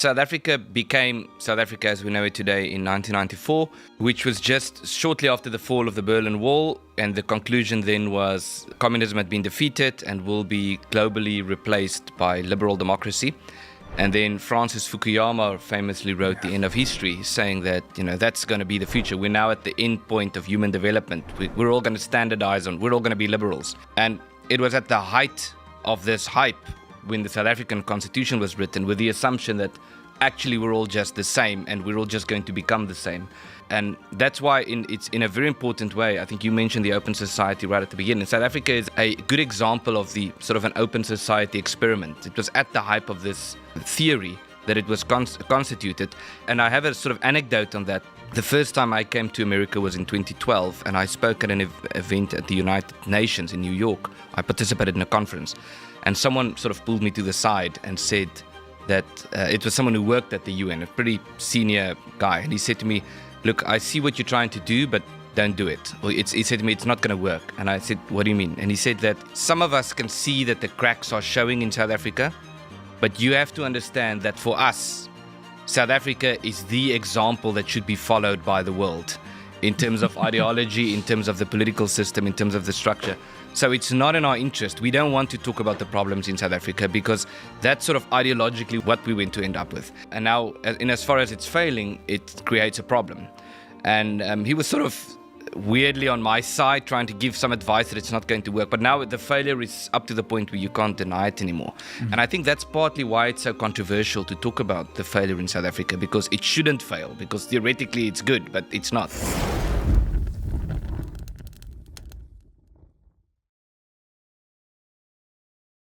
South Africa became South Africa as we know it today in 1994, which was just shortly after the fall of the Berlin Wall, and the conclusion then was communism had been defeated and will be globally replaced by liberal democracy. And then Francis Fukuyama famously wrote The End of History, saying that, that's going to be the future. We're now at the end point of human development. We're all going to standardize we're all going to be liberals. And it was at the height of this hype when the South African Constitution was written, with the assumption that actually we're all just the same and we're all just going to become the same. And that's why it's in a very important way. I think you mentioned the open society right at the beginning. South Africa is a good example of the sort of an open society experiment. It was at the height of this theory that it was constituted. And I have a sort of anecdote on that. The first time I came to America was in 2012, and I spoke at an event at the United Nations in New York. I participated in a conference, and someone sort of pulled me to the side and said that it was someone who worked at the UN, a pretty senior guy. And he said to me, "Look, I see what you're trying to do, but don't do it." He said to me, "It's not going to work." And I said, "What do you mean?" And he said that some of us can see that the cracks are showing in South Africa, but you have to understand that for us, South Africa is the example that should be followed by the world in terms of ideology, in terms of the political system, in terms of the structure. So it's not in our interest. We don't want to talk about the problems in South Africa because that's sort of ideologically what we want to end up with. And now, in as far as it's failing, it creates a problem. And he was sort of weirdly on my side, trying to give some advice that it's not going to work. But now the failure is up to the point where you can't deny it anymore. Mm-hmm. And I think that's partly why it's so controversial to talk about the failure in South Africa, because it shouldn't fail, because theoretically it's good, but it's not.